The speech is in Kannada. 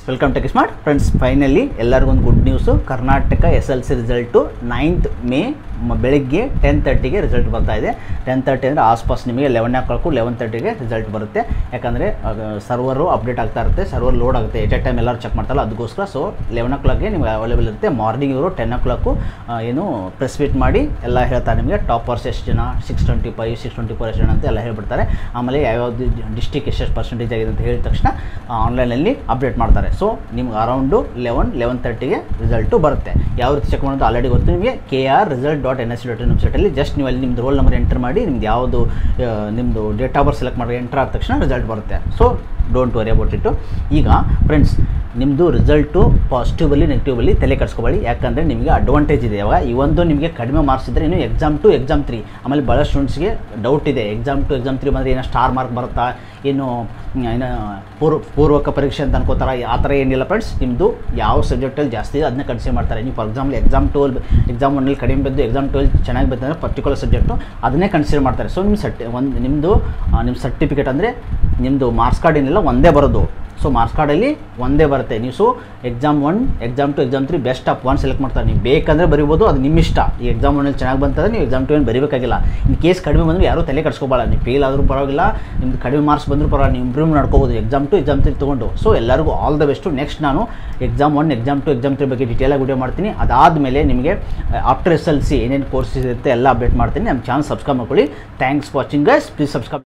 Welcome tech smart friends. Finally ಎಲ್ಲರಿಗೂ ಒಂದು good news. Karnataka SLC result 9th May ಬೆಳಗ್ಗೆ 10:30ಗೆ ರಿಸಲ್ಟ್ ಬರ್ತಾ ಇದೆ. 10:30 ಅಂದರೆ ಆಸ್ಪಾಸ್ ನಿಮಗೆ 11 o'clock 11:30ಗೆ ರಿಸಲ್ಟ್ ಬರುತ್ತೆ. ಯಾಕಂದರೆ ಸರ್ವರು ಅಪ್ಡೇಟ್ ಆಗ್ತಾ ಇರುತ್ತೆ, ಸರ್ವರ್ ಲೋಡ್ ಆಗುತ್ತೆ, ಎಟ್ ಎ ಟೈಮ್ ಎಲ್ಲರೂ ಚೆಕ್ ಮಾಡ್ತಾರಲ್ಲ ಅದಕ್ಕೋಸ್ಕರ. ಸೊ 11 o'clockಗೆ ನಿಮಗೆ ಅವೈಲೇಬಲ್ ಇರುತ್ತೆ. ಮಾರ್ನಿಂಗ್ ಇವರು 10 o'clock ಏನು ಪ್ರೆಸ್ ಮೀಟ್ ಮಾಡಿ ಎಲ್ಲ ಹೇಳ್ತಾರೆ ನಿಮಗೆ. ಟಾಪರ್ಸ್ ಎಷ್ಟು ಜನ, 625 624 ಎಷ್ಟು ಜನ ಅಂತ ಎಲ್ಲ ಹೇಳ್ಬಿಡ್ತಾರೆ. ಆಮೇಲೆ ಯಾವ್ಯಾವ್ದು ಡಿಸ್ಟಿಕ್ ಎಷ್ಟು ಪರ್ಸೆಂಟೇಜ್ ಆಗಿದೆ ಅಂತ ಹೇಳಿದ ತಕ್ಷಣ ಆನ್ಲೈನಲ್ಲಿ ಅಪ್ಡೇಟ್ ಮಾಡ್ತಾರೆ. ಸೊ ನಿಮ್ಗೆ ಅರೌಂಡು 11:30ಗೆ ರಿಸಲ್ಟು ಬರುತ್ತೆ. ಯಾವ ರೀತಿ ಚೆಕ್ ಮಾಡೋದು ಆಲ್ರೆಡಿ ಗೊತ್ತು ನಿಮಗೆ. KR.result.nsc.in ವೆಬ್ಸೈಟಲ್ಲಿ ಜಸ್ಟ್ ನೀವು ಅಲ್ಲಿ ನಿಮ್ಮದು ರೋಲ್ ನಂಬರ್ ಎಂಟರ್ ಮಾಡಿ ನಿಮ್ದು ಯಾವುದು ನಿಮ್ಮದು ಡೇಟ್ ಆಫ್ ಬರ್ತ್ ಸೆಲೆಕ್ಟ್ ಮಾಡಿ ಎಂಟರ್ ಆದ ತಕ್ಷಣ ರಿಸಲ್ಟ್ ಬರುತ್ತೆ. ಸೊ ಡೋಂಟ್ ವರಿ ಅಬೌಟ್ ಇಟ್ಟು. ಈಗ ಫ್ರೆಂಡ್ಸ್, ನಿಮ್ಮದು ರಿಸಲ್ಟು ಪಾಸಿಟಿವಲ್ಲಿ ನೆಗೆಟಿವಲ್ಲಿ ತಲೆ ಕೆಡಿಸ್ಕೊಬೇಡಿ. ಯಾಕಂದರೆ ನಿಮಗೆ ಅಡ್ವಾಂಟೇಜ್ ಇದೆ. ಯಾವಾಗ ಈ ಒಂದು ನಿಮಗೆ ಕಡಿಮೆ ಮಾರ್ಕ್ಸ್ ಇದ್ದರೆ ಇನ್ನು ಎಕ್ಸಾಮ್ 2 ಎಕ್ಸಾಮ್ 3 ಆಮೇಲೆ ಭಾಳ ಸ್ಟೂಡೆಂಟ್ಸ್ಗೆ ಡೌಟ್ ಇದೆ. ಎಕ್ಸಾಮ್ 2 ಎಕ್ಸಾಮ್ 3 ಬಂದರೆ ಏನೋ ಸ್ಟಾರ್ ಮಾರ್ಕ್ ಬರುತ್ತಾ, ಏನು ಪೂರ್ವಕ ಪರೀಕ್ಷೆ ಅಂತ ಅನ್ಕೋತಾರೆ. ಆ ಥರ ಏನಿಲ್ಲ ಫ್ರೆಂಡ್ಸ್. ನಿಮ್ಮದು ಯಾವ ಸಬ್ಜೆಕ್ಟಲ್ಲಿ ಜಾಸ್ತಿ ಇದೆ ಅದನ್ನ ಕನ್ಸಿಡರ್ ಮಾಡ್ತಾರೆ. ನೀವು ಫಾರ್ ಎಕ್ಸಾಂಪಲ್ ಎಕ್ಸಾಮ್ 1ನಲ್ಲಿ ಕಡಿಮೆ ಬಿದ್ದು ಎಕ್ಸಾಮ್ 12 ಚೆನ್ನಾಗಿ ಬಂದರೆ ಪರ್ಟಿಕ್ಯುಲರ್ ಸಬ್ಜೆಕ್ಟು ಅದನ್ನೇ ಕನ್ಸಿಡರ್ ಮಾಡ್ತಾರೆ. ಸೊ ನಿಮ್ಮ ನಿಮ್ಮ ಸರ್ಟಿಫಿಕೇಟ್ ಅಂದರೆ ನಿಮ್ಮದು ಮಾರ್ಕ್ಸ್ ಕಾರ್ಡ್ ಏನಿಲ್ಲ ಒಂದೇ ಬರೋದು. ಸೊ ಮಾರ್ಕ್ಸ್ ಕಾರ್ಡಲ್ಲಿ ಒಂದೇ ಬರುತ್ತೆ. ನೀವು so exam 1 exam 2 exam 3 best of 1 select ಮಾಡ್ತಾರೆ. ನೀವು ಬೇಕಂದರೆ ಬರಿಬೋದು, ಅದು ನಿಮ್ಮ ಇಷ್ಟ. ಈ ಎಕ್ಸಾಮ್ 1ನಲ್ಲಿ ಚೆನ್ನಾಗಿ ಬಂತಂದರೆ ನೀವು ಎಕ್ಸಾಮ್ 2 ಏನು ಬರೀಬೇಕಾಗಿಲ್ಲ. ಇನ್ ಕೇಸ್ ಕಡಿಮೆ ಬಂದರೆ ಯಾರೂ ತಲೆ ಕಟ್ಸ್ಕೊಬೇಡ. ನೀವು ಫೇಲ್ ಆದರೂ ಪರವಾಗಿಲ್ಲ, ನಿಮ್ದು ಕಡಿಮೆ ಮಾರ್ಕ್ಸ್ ಬಂದರೂ ಪರವಾಗಿಲ್ಲ, ನೀವು ಇಂಪ್ರೂವ್ ಮಾಡ್ಕೋಬೋದು ಎಕ್ಸಾಮ್ 2 ಎಕ್ಸಾಮ್ 3 ತೊಗೊಂಡು. ಸೊ ಎಲ್ಲರಿಗೂ ಆಲ್ ದ ಬೆಸ್ಟು. ನೆಕ್ಸ್ಟ್ ನಾನು ಎಕ್ಸಾಮ್ 1 ಎಕ್ಸಾಮ್ 2 ಎಕ್ಸಾಮ್ 3 ಬಗ್ಗೆ ಡೀಟೇಲಾಗಿ ವಿಡಿಯೋ ಮಾಡ್ತೀನಿ. ಅದಾದಮೇಲೆ ನಿಮಗೆ ಆಫ್ಟರ್ SLC ಏನೇನು ಕೋರ್ಸಸ್ ಇರುತ್ತೆ ಎಲ್ಲ ಅಪ್ಡೇಟ್ ಮಾಡ್ತೀನಿ. ನಮ್ಮ ಚಾನಲ್ ಸಬ್ಸ್ಕ್ರೈಬ್ ಮಾಡ್ಕೊಳ್ಳಿ. Thanks watching guys. Please subscribe.